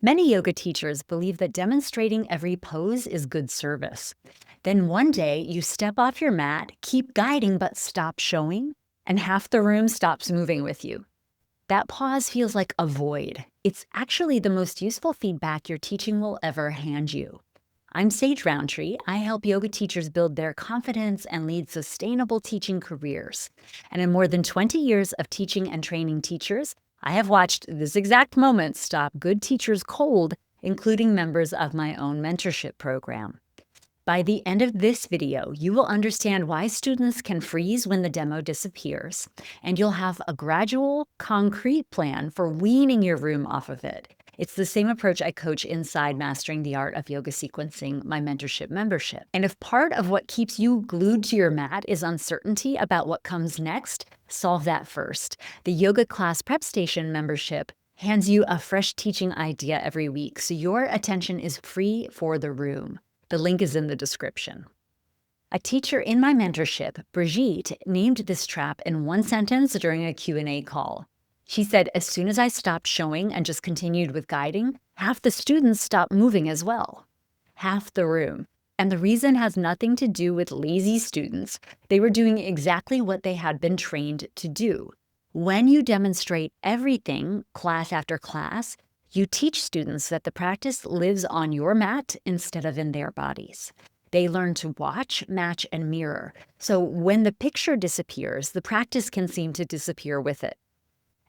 Many yoga teachers believe that demonstrating every pose is good service. Then one day you step off your mat, keep guiding but stop showing, and half the room stops moving with you. That pause feels like a void. It's actually the most useful feedback your teaching will ever hand you. I'm Sage Rountree. I help yoga teachers build their confidence and lead sustainable teaching careers. And in more than 20 years of teaching and training teachers, I have watched this exact moment stop good teachers cold, including members of my own mentorship program. By the end of this video, you will understand why students can freeze when the demo disappears, and you'll have a gradual, concrete plan for weaning your room off of it. It's the same approach I coach inside Mastering the Art of Yoga Sequencing, my mentorship membership. And if part of what keeps you glued to your mat is uncertainty about what comes next, solve that first. The Yoga Class Prep Station membership hands you a fresh teaching idea every week, so your attention is free for the room. The link is in the description. A teacher in my mentorship, Brigitte, named this trap in one sentence during a Q&A call. She said, as soon as I stopped showing and just continued with guiding, half the students stopped moving as well. Half the room. And the reason has nothing to do with lazy students. They were doing exactly what they had been trained to do. When you demonstrate everything, class after class, you teach students that the practice lives on your mat instead of in their bodies. They learn to watch, match, and mirror. So when the picture disappears, the practice can seem to disappear with it.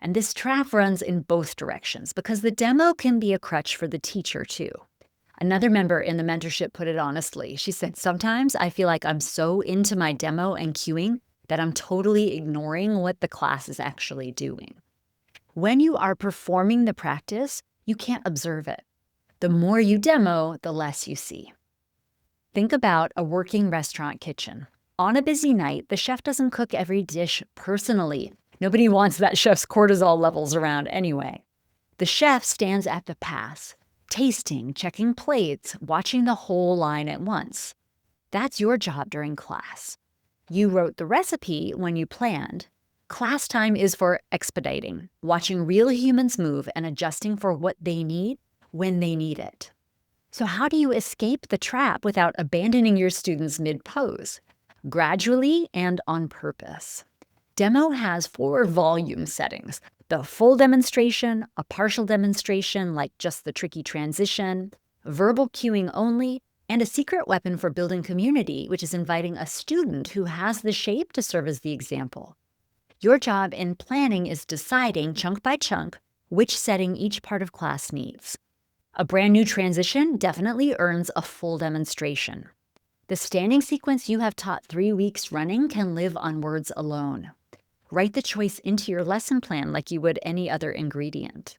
And this trap runs in both directions because the demo can be a crutch for the teacher too. Another member in the mentorship put it honestly. She said, sometimes I feel like I'm so into my demo and cueing that I'm totally ignoring what the class is actually doing. When you are performing the practice, you can't observe it. The more you demo, the less you see. Think about a working restaurant kitchen. On a busy night, the chef doesn't cook every dish personally. Nobody wants that chef's cortisol levels around anyway. The chef stands at the pass, tasting, checking plates, watching the whole line at once. That's your job during class. You wrote the recipe when you planned. Class time is for expediting, watching real humans move and adjusting for what they need when they need it. So how do you escape the trap without abandoning your students mid-pose? Gradually and on purpose. Demo has 4 volume settings: the full demonstration, a partial demonstration like just the tricky transition, verbal cueing only, and a secret weapon for building community, which is inviting a student who has the shape to serve as the example. Your job in planning is deciding, chunk by chunk, which setting each part of class needs. A brand new transition definitely earns a full demonstration. The standing sequence you have taught 3 weeks running can live on words alone. Write the choice into your lesson plan like you would any other ingredient.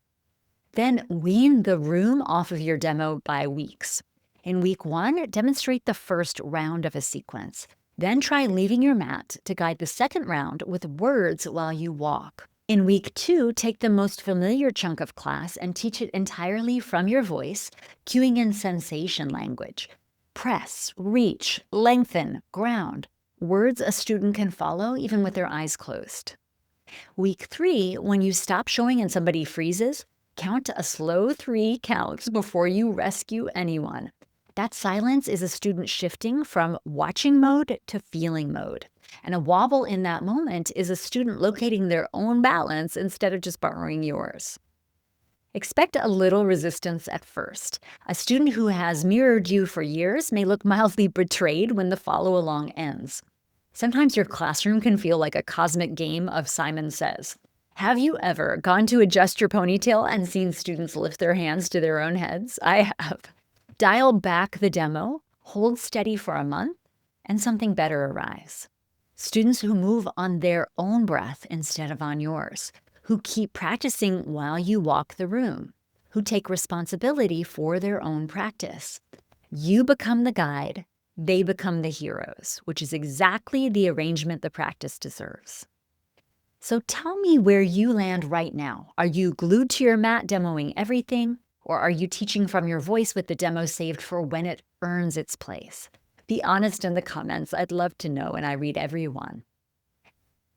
Then wean the room off of your demo by weeks. In week 1, demonstrate the first round of a sequence. Then try leaving your mat to guide the second round with words while you walk. In week 2, take the most familiar chunk of class and teach it entirely from your voice, cueing in sensation language. Press, reach, lengthen, ground. Words a student can follow even with their eyes closed. Week 3, when you stop showing and somebody freezes, count a slow 3 counts before you rescue anyone. That silence is a student shifting from watching mode to feeling mode. And a wobble in that moment is a student locating their own balance instead of just borrowing yours. Expect a little resistance at first. A student who has mirrored you for years may look mildly betrayed when the follow-along ends. Sometimes your classroom can feel like a cosmic game of Simon Says. Have you ever gone to adjust your ponytail and seen students lift their hands to their own heads? I have. Dial back the demo, hold steady for a month, and something better arrives. Students who move on their own breath instead of on yours, who keep practicing while you walk the room, who take responsibility for their own practice. You become the guide, they become the heroes, which is exactly the arrangement the practice deserves. So tell me where you land right now. Are you glued to your mat demoing everything? Or are you teaching from your voice with the demo saved for when it earns its place? Be honest in the comments. I'd love to know, and I read every one.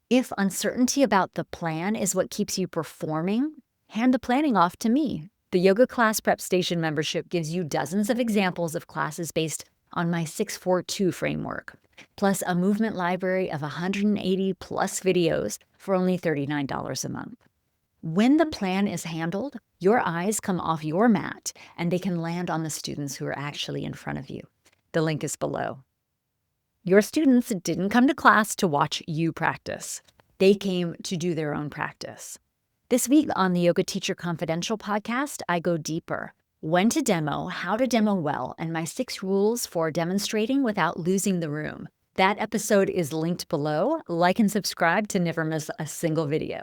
If uncertainty about the plan is what keeps you performing, hand the planning off to me. The Yoga Class Prep Station membership gives you dozens of examples of classes based on my 642 framework, plus a movement library of 180 plus videos for only $39 a month. When the plan is handled, your eyes come off your mat and they can land on the students who are actually in front of you. The link is below. Your students didn't come to class to watch you practice. They came to do their own practice. This week on the Yoga Teacher Confidential podcast, I go deeper. When to demo, how to demo well, and my 6 rules for demonstrating without losing the room. That episode is linked below. Like and subscribe to never miss a single video.